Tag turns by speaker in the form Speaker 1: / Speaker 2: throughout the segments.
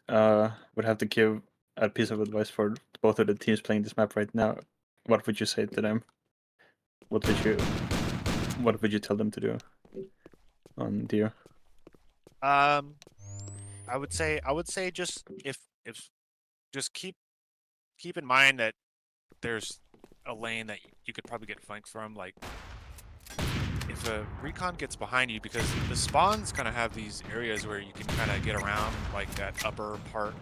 Speaker 1: would have to give a piece of advice for both of the teams playing this map right now, what would you say to them? What would you tell them to do on Dio?
Speaker 2: I would say just if just keep in mind that there's a lane that you could probably get flanked from. Like if a recon gets behind you, because the spawns kind of have these areas where you can kind of get around, like that upper part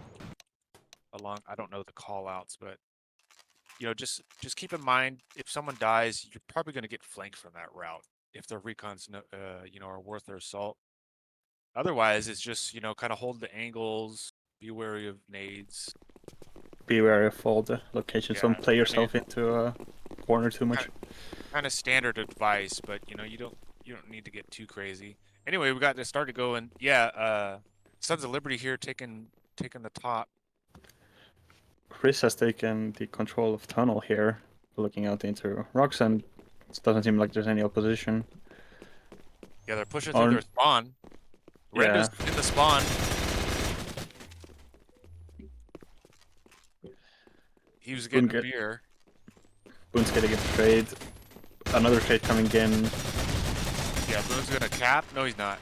Speaker 2: along. I don't know the call outs, but just keep in mind if someone dies, you're probably going to get flanked from that route if the recons are worth their salt. Otherwise, it's just kind of hold the angles, be wary of nades.
Speaker 1: Be wary of all the locations.
Speaker 2: Yeah,
Speaker 1: Don't play
Speaker 2: I mean,
Speaker 1: yourself into a corner too much.
Speaker 2: kind of standard advice, but you don't need to get too crazy. Anyway, we got to start to go, and yeah, Sons of Liberty here taking the top.
Speaker 1: Chris has taken the control of tunnel here, looking out into rocks, and it doesn't seem like there's any opposition.
Speaker 2: Yeah, they're pushing through their spawn. Rendo's in the spawn. He was getting a beer.
Speaker 1: Boone's getting a trade. Another trade coming in.
Speaker 2: Yeah, Boone's gonna cap. No, he's not.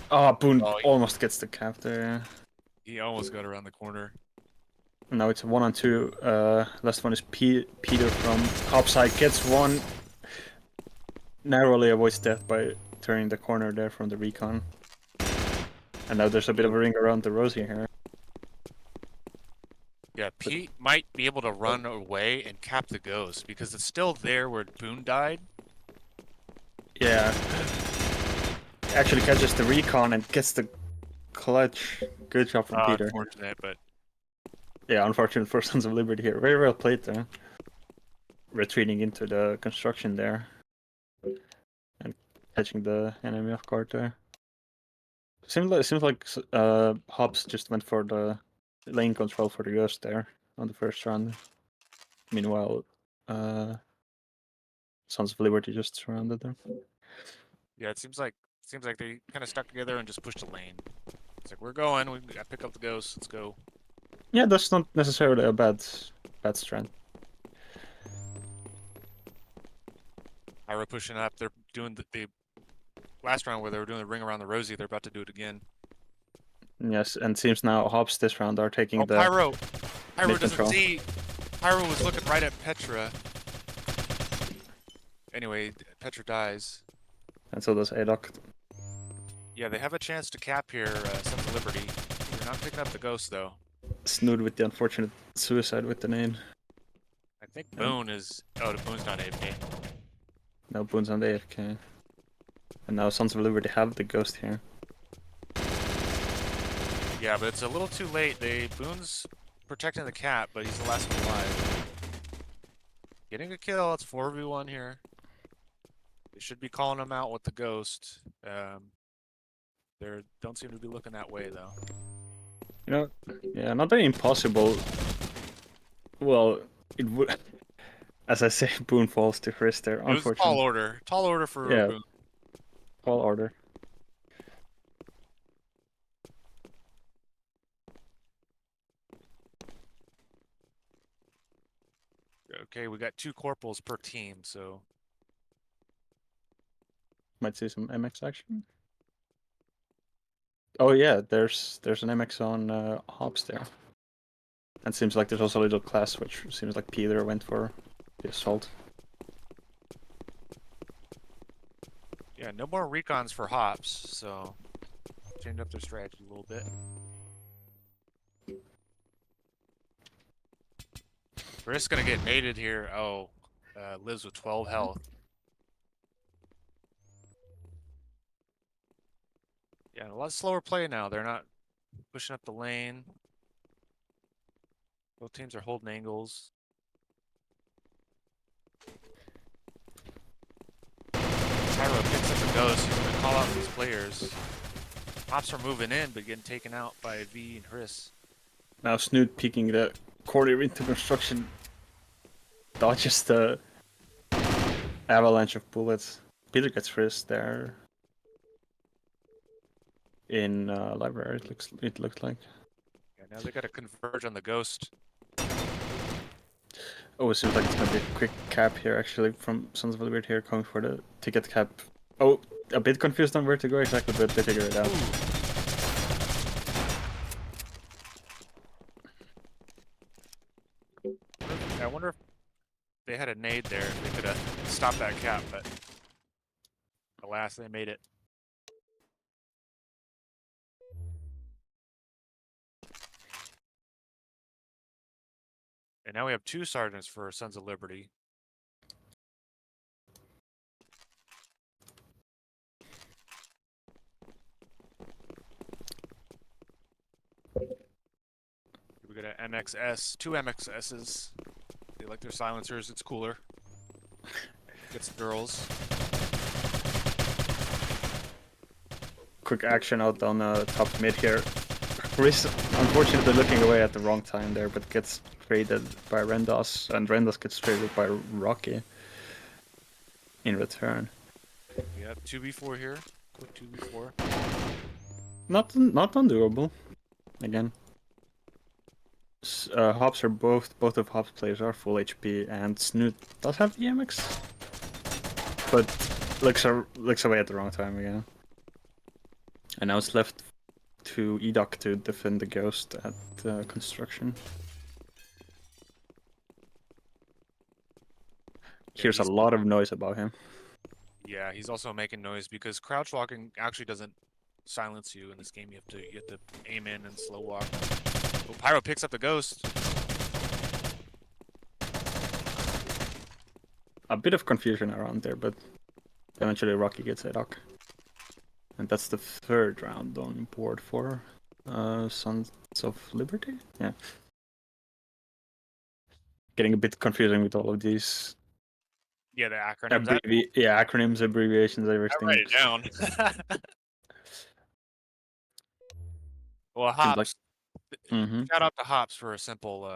Speaker 1: Oh, Boone almost gets the cap there.
Speaker 2: He almost got around the corner.
Speaker 1: Now it's a 1-on-2. Last one is Peter from topside. Gets one. Narrowly avoids death by turning the corner there from the recon. And now there's a bit of a ring around the Rosie here.
Speaker 2: Yeah, Pete might be able to run away and cap the ghost because it's still there where Boone died.
Speaker 1: Yeah. Actually catches the recon and gets the clutch. Good job from Peter.
Speaker 2: Unfortunate, but...
Speaker 1: Yeah, unfortunate for Sons of Liberty here. Very well played there. Retreating into the construction there. And catching the enemy off guard there. Seems like Hobbs just went for the lane control for the ghost there on the first round. Meanwhile, Sons of Liberty just surrounded them.
Speaker 2: Yeah, it seems like they kind of stuck together and just pushed the lane. It's like, we're going, we gotta pick up the ghost, let's go.
Speaker 1: Yeah, that's not necessarily a bad strand.
Speaker 2: Ira pushing up, they're doing the last round where they were doing the ring around the Rosie, they're about to do it again.
Speaker 1: Yes, and seems now Hobbs this round are taking the...
Speaker 2: Pyro doesn't see. Pyro was looking right at Petra. Anyway, Petra dies.
Speaker 1: And so does Adok.
Speaker 2: Yeah, they have a chance to cap here, Sons of Liberty. They're not picking up the ghost, though.
Speaker 1: Snood with the unfortunate suicide with the name.
Speaker 2: I think Boone is... Oh, the Boone's not AFK.
Speaker 1: No, Boone's on the AFK. And now Sons of Liberty have the ghost here.
Speaker 2: Yeah, but it's a little too late. Boone's protecting the cap, but he's the last one alive. Getting a kill, it's 4v1 here. They should be calling him out with the ghost. They don't seem to be looking that way, though.
Speaker 1: Yeah, not very impossible. Well, it would... As I say, Boone falls to Chris there.
Speaker 2: It was a tall order. Tall order for Boone.
Speaker 1: Tall order.
Speaker 2: Okay, we got 2 corporals per team, so...
Speaker 1: Might see some MX action. Oh yeah, there's an MX on Hobbs there. And seems like there's also a little class switch. Seems like Peter went for the assault.
Speaker 2: Yeah, no more recons for Hobbs, so change up their strategy a little bit. We're just gonna get mated here. Oh, lives with 12 health. Yeah, a lot slower play now. They're not pushing up the lane. Both teams are holding angles. Pyro picks up the ghost. He's gonna call out these players. Hops are moving in, but getting taken out by V and Chris.
Speaker 1: Now Snood peeking the corner into construction. Dodges the avalanche of bullets. Peter gets frisked there. In library, it looks like.
Speaker 2: Yeah, And now they got to converge on the ghost.
Speaker 1: Oh, it seems like it's gonna be a quick cap here, actually, from Sons of Liberty here, coming for the ticket cap. Oh, a bit confused on where to go exactly, but they figure it out.
Speaker 2: I wonder if they had a nade there. They could have stopped that cap, but alas, they made it. And now we have 2 sergeants for Sons of Liberty. We got an MXS, 2 MXSs. They like their silencers. It's cooler. Gets the girls.
Speaker 1: Quick action out on top mid here. Riz, unfortunately, looking away at the wrong time there, but gets traded by Rendas, and Rendas gets traded by Rocky in return.
Speaker 2: Yeah, 2v4 here. Quick 2v4.
Speaker 1: Not undoable. Again. Hops are both of Hops players are full HP, and Snoot does have the EMX, but looks away at the wrong time again. And now it's left to Edok to defend the ghost at construction. Here's a lot of noise about him.
Speaker 2: Yeah, he's also making noise because crouch walking actually doesn't silence you in this game. You have to aim in and slow walk. Oh, Pyro picks up the ghost.
Speaker 1: A bit of confusion around there, but eventually Rocky gets Edok. And that's the 3rd round on board for Sons of Liberty? Yeah. Getting a bit confusing with all of these.
Speaker 2: Yeah, the acronyms.
Speaker 1: Yeah, acronyms, abbreviations, everything.
Speaker 2: I write it down. Well, Hops.
Speaker 1: Like...
Speaker 2: Shout out to Hops for a simple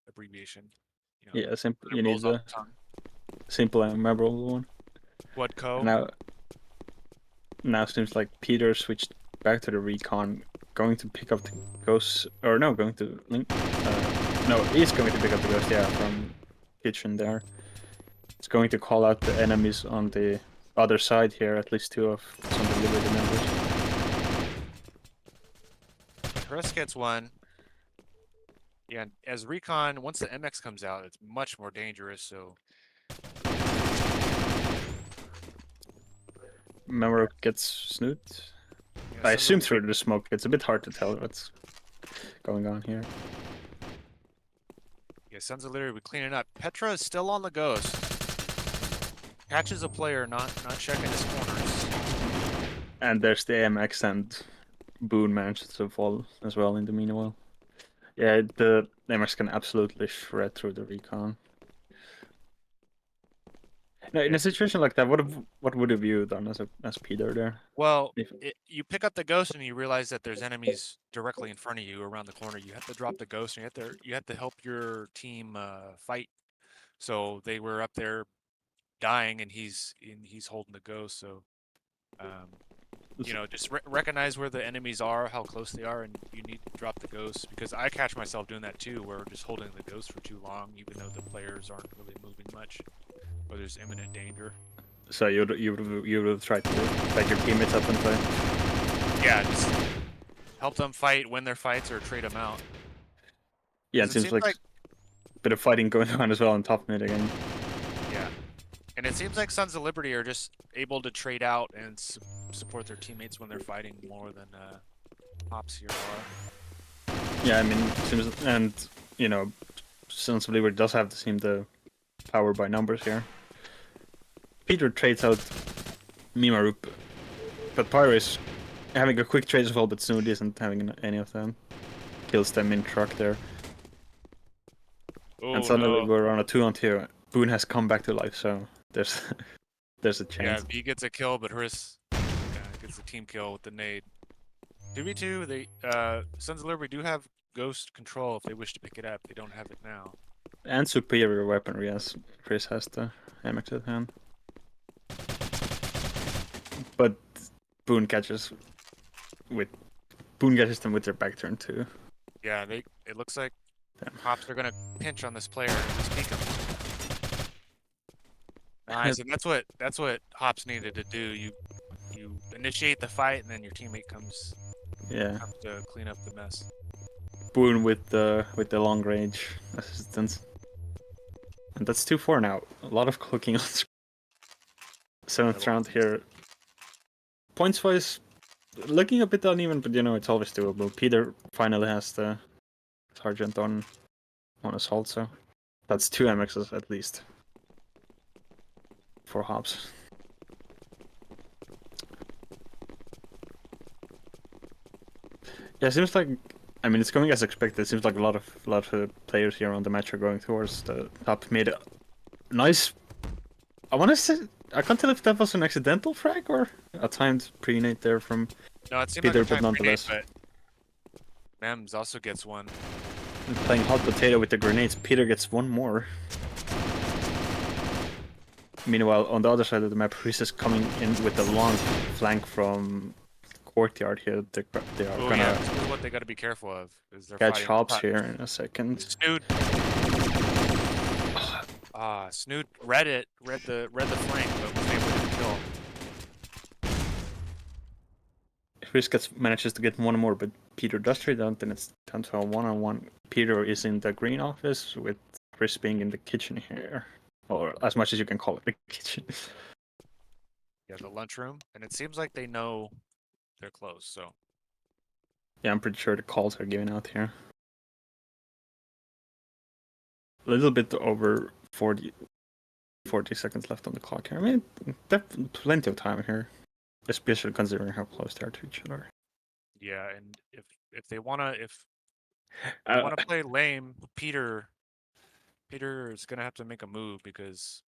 Speaker 2: abbreviation.
Speaker 1: You know, yeah, simple. You
Speaker 2: need
Speaker 1: the simple and memorable one.
Speaker 2: TWUDCOOH.
Speaker 1: Now seems like Peter switched back to the recon, going to pick up the ghost, or no, going to link. No, he's going to pick up the ghost. Yeah, from kitchen there. It's going to call out the enemies on the other side here. At least 2 of some of the Liberty members.
Speaker 2: Chris gets 1. Yeah, as recon, once the MX comes out, it's much more dangerous. So.
Speaker 1: Memor gets Snoot. Yeah, I assume through the smoke. It's a bit hard to tell what's going on here.
Speaker 2: Yeah, Sons of Liberty, we cleaning up. Petra is still on the ghost. Catches a player, not checking his corners.
Speaker 1: And there's the AMX, and Boone manages to fall as well in the meanwhile. Yeah, the AMX can absolutely shred through the recon. No, in a situation like that, what would have you done as Peter there?
Speaker 2: Well, you pick up the ghost and you realize that there's enemies directly in front of you around the corner. You have to drop the ghost, and you have to help your team fight. So they were up there dying, and he's holding the ghost. So, you know, just recognize where the enemies are, how close they are, and you need to drop the ghost. Because I catch myself doing that too, where we're just holding the ghost for too long, even though the players aren't really moving much. Or there's imminent danger. So
Speaker 1: you would have tried to take your teammates up and fight?
Speaker 2: Yeah, just help them fight, win their fights, or trade them out.
Speaker 1: Yeah, it seems like a bit of fighting going on as well on top mid again.
Speaker 2: Yeah, and it seems like Sons of Liberty are just able to trade out and support their teammates when they're fighting more than Hops here are.
Speaker 1: Yeah, I mean, it seems, and you know, Sons of Liberty does have the power by numbers here. Peter trades out Mimarup, but Pyro is having a quick trade as well, but Snood isn't having any of them. Kills them in truck there.
Speaker 2: Oh,
Speaker 1: and suddenly we're on a 2-on-2. Boone has come back to life, so there's a chance.
Speaker 2: Yeah, B gets a kill, but Hris gets a team kill with the nade. 2v2, they Sons of Liberty do have ghost control if they wish to pick it up. They don't have it now.
Speaker 1: And superior weaponry as Hris has the MX at hand. But Boone catches them with their back turn too.
Speaker 2: Yeah, it looks like
Speaker 1: Damn.
Speaker 2: Hops are gonna pinch on this player and just peek him. Nice, and that's what Hops needed to do. You initiate the fight, and then your teammate comes
Speaker 1: Yeah.
Speaker 2: to clean up the mess.
Speaker 1: Boone with the long range assistance. And that's 2-4 now. A lot of cooking on screen. 7th round here. Points wise, looking a bit uneven, but you know it's always doable. Peter finally has the Sergeant on assault, so that's 2 MXs at least for Hobbs. Yeah, it seems like, I mean, it's going as expected. It seems like a lot of players here on the match are going towards the top mid. Nice. I want to say, I can't tell if that was an accidental frag or a timed pre-nade there from
Speaker 2: No, it seemed
Speaker 1: Peter,
Speaker 2: like a
Speaker 1: but
Speaker 2: time
Speaker 1: nonetheless.
Speaker 2: but Mems also gets one.
Speaker 1: Playing hot potato with the grenades, Peter gets one more. Meanwhile, on the other side of the map, Chris is coming in with a long flank from courtyard here. They are gonna
Speaker 2: Yeah, this is what they got to be careful of. Is they're
Speaker 1: catch
Speaker 2: fighting
Speaker 1: Hobbs here in a second.
Speaker 2: Snood. Snood read the flank, but was able to kill.
Speaker 1: Chris manages to get one more, but Peter does trade out, and it's down to a one-on-one. Peter is in the green office with Chris being in the kitchen here, or as much as you can call it the kitchen.
Speaker 2: Yeah, the lunchroom, and it seems like they know they're close. So
Speaker 1: yeah, I'm pretty sure the calls are given out here. A little bit over 40 seconds left on the clock here. I mean, plenty of time here, especially considering how close they are to each other.
Speaker 2: yeah, and if they wanna play lame, Peter is gonna have to make a move because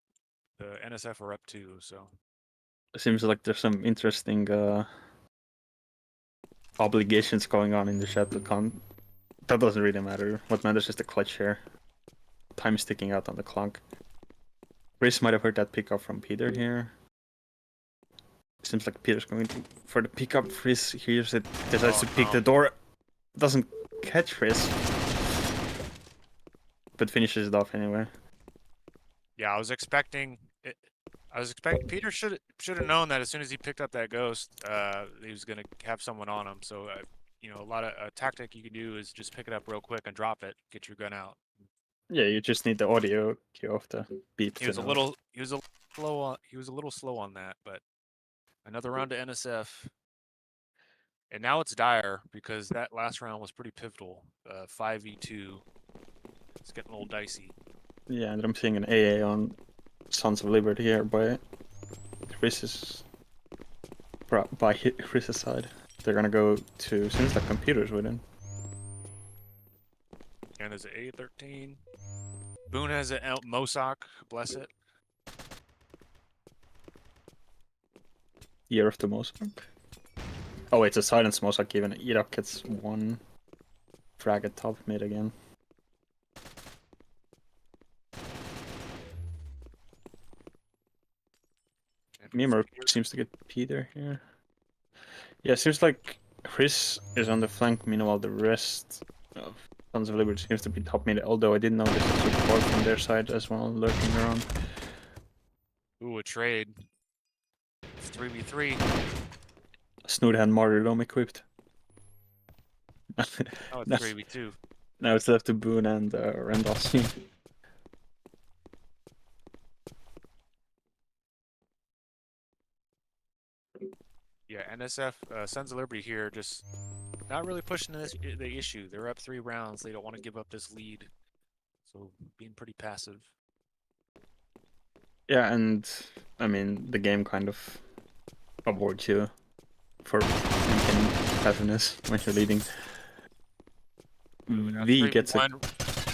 Speaker 2: the NSF are up 2. So
Speaker 1: it seems like there's some interesting obligations going on in the chat, but that doesn't really matter. What matters is the clutch here. Time sticking out on the clock. Chris might have heard that pickup from Peter here. Seems like Peter's going for the pickup. Chris hears it, decides to peek the door. Doesn't catch Chris, but finishes it off anyway.
Speaker 2: yeah, I was expecting Peter should have known that as soon as he picked up that ghost, he was gonna have someone on him. So you know, a tactic you can do is just pick it up real quick and drop it, get your gun out.
Speaker 1: Yeah, you just need the audio cue of the beep.
Speaker 2: He was a little slow on that, but another round to NSF. And now it's dire because that last round was pretty pivotal. 5v2. It's getting a little dicey.
Speaker 1: Yeah, and I'm seeing an AA on Sons of Liberty here by Chris's side. They're gonna go to, seems like computers with him.
Speaker 2: And there's an A13. Boone has an Mosak, bless it.
Speaker 1: Year of the Mosak. Oh, it's a silence Mosak even. Iraq gets one frag at top mid again. Mimer seems to get Peter here. Yeah, seems like Chris is on the flank, meanwhile the rest of Sons of Liberty seems to be top mid, although I did notice a support from their side as well, lurking around.
Speaker 2: Ooh, a trade. 3v3.
Speaker 1: Snood had Martyrdom equipped.
Speaker 2: Oh, it's 3v2.
Speaker 1: Now it's left to Boone and Randolph.
Speaker 2: Yeah, NSF, Sons of Liberty here, just not really pushing the issue. They're up 3 rounds. They don't want to give up this lead. So being pretty passive.
Speaker 1: Yeah, and I mean, the game kind of awards you for maintaining passiveness when you're leading. V gets a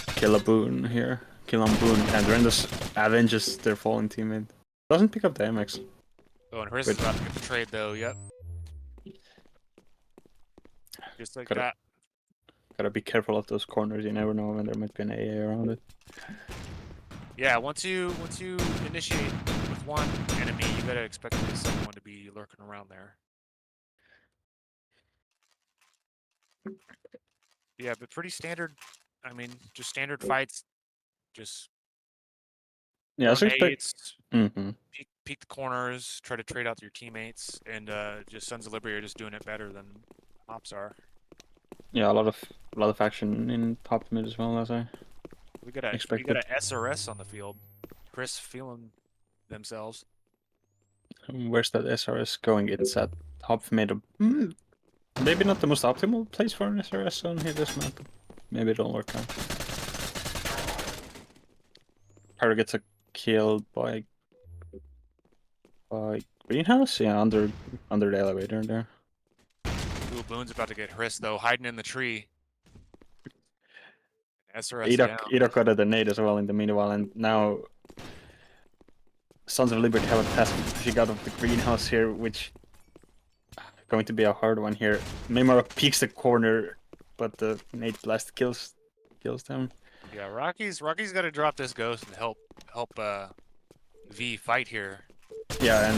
Speaker 1: kill a Boone here. Kill on Boone, and Rendos avenges their fallen teammate. Doesn't pick up the MX.
Speaker 2: Oh, and Chris is about to get the trade though, yep. Just like that.
Speaker 1: Gotta be careful of those corners, you never know when there might be an AA around it.
Speaker 2: Yeah, once you initiate with one enemy, you gotta expect the second one to be lurking around there. Yeah, but pretty standard. I mean, just standard fights. Just
Speaker 1: Yeah, I
Speaker 2: throw
Speaker 1: expect.
Speaker 2: nades,
Speaker 1: Mm-hmm.
Speaker 2: peek the corners, try to trade out your teammates, and just Sons of Liberty are just doing it better than Hops are.
Speaker 1: Yeah, a lot of action in top mid as well as I
Speaker 2: We got a
Speaker 1: expected.
Speaker 2: SRS on the field. Chris feeling themselves.
Speaker 1: Where's that SRS going? It's at top mid. Maybe not the most optimal place for an SRS on here this map. Maybe it'll work out. Pyro gets a kill by greenhouse. Yeah, under the elevator there.
Speaker 2: Ooh, Boone's about to get Hriss though, hiding in the tree. SRS down.
Speaker 1: Edok got a nade as well in the meanwhile, and now Sons of Liberty have a task pushing out of the greenhouse here, which going to be a hard one here. Mimara peeks the corner, but the nade blast kills them.
Speaker 2: Yeah, Rocky's got to drop this ghost and help V fight here.
Speaker 1: Yeah, and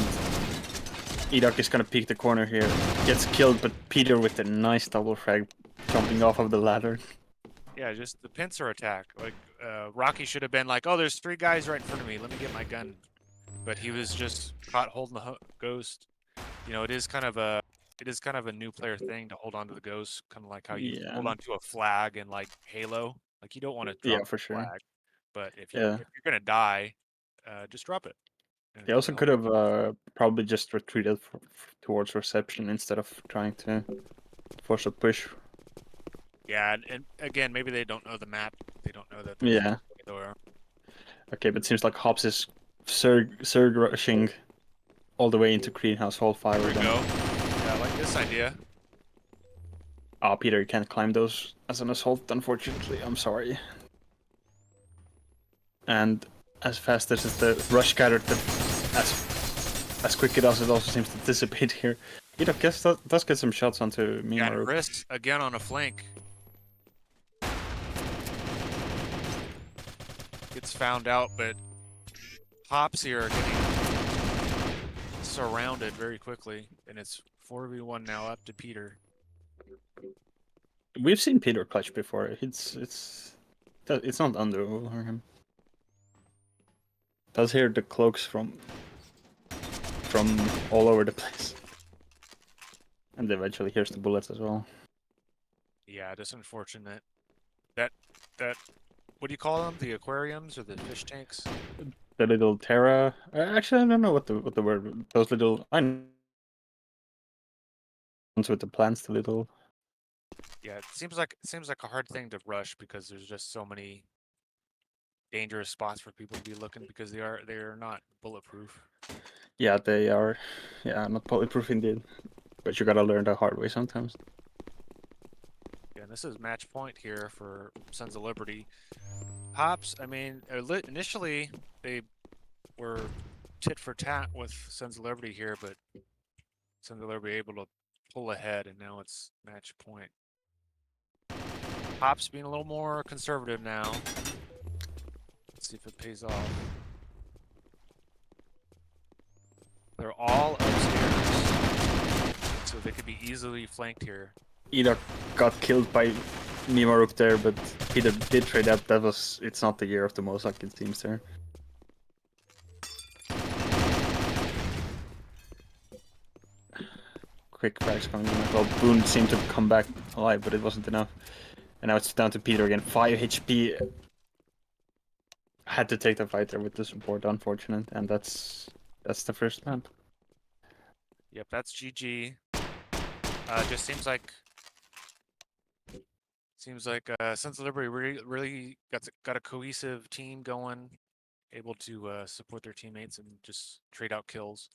Speaker 1: Edok is gonna peek the corner here. Gets killed, but Peter with a nice double frag jumping off of the ladder.
Speaker 2: Yeah, just the pincer attack. Like Rocky should have been like, "Oh, there's 3 guys right in front of me. Let me get my gun." But he was just caught holding the ghost. You know, it is kind of a new player thing to hold on to the ghost, kind of like how you hold on to a flag in like Halo. Like you don't want to drop
Speaker 1: for
Speaker 2: the
Speaker 1: sure.
Speaker 2: flag, but if
Speaker 1: Yeah.
Speaker 2: you're gonna die, just drop it.
Speaker 1: They also could have probably just retreated towards reception instead of trying to force a push.
Speaker 2: Yeah, and again, maybe they don't know the map. They don't know that.
Speaker 1: Yeah. Okay, but it seems like Hobbs is surge rushing all the way into greenhouse hall 5.
Speaker 2: There we go. Yeah, I like this idea.
Speaker 1: Oh, Peter, you can't climb those as an assault, unfortunately. I'm sorry. And as fast as the rush scattered, as quick it also seems to dissipate here. Edok does get some shots onto Mimaru.
Speaker 2: Yeah, Chris again on a flank. Gets found out, but Hops here are getting surrounded very quickly, and it's 4v1 now up to Peter.
Speaker 1: We've seen Peter clutch before. It's not undoable for him. Does hear the cloaks from all over the place, and eventually hears the bullets as well.
Speaker 2: Yeah, just unfortunate. That what do you call them? The aquariums or the fish tanks?
Speaker 1: The little Terra. Actually, I don't know what the word. Those little. I know with the plants. The little.
Speaker 2: Yeah, it seems like a hard thing to rush because there's just so many dangerous spots for people to be looking because they are not bulletproof.
Speaker 1: Yeah, they are. Yeah, not bulletproof indeed. But you gotta learn the hard way sometimes.
Speaker 2: Yeah, and this is match point here for Sons of Liberty. Hops, I mean, initially they were tit for tat with Sons of Liberty here, but Sons of Liberty able to pull ahead, and now it's match point. Hops being a little more conservative now. Let's see if it pays off. They're all upstairs, so they could be easily flanked here.
Speaker 1: Edok got killed by Mimaruk there, but Peter did trade up. It's not the year of the Mossack, it seems there. Quick frags coming in as well. Boone seemed to come back alive, but it wasn't enough. And now it's down to Peter again. 5 HP. Had to take the fight there with the support, unfortunate, and that's the first map.
Speaker 2: Yep, that's GG. Just seems like Sons of Liberty really got a cohesive team going, able to support their teammates and just trade out kills.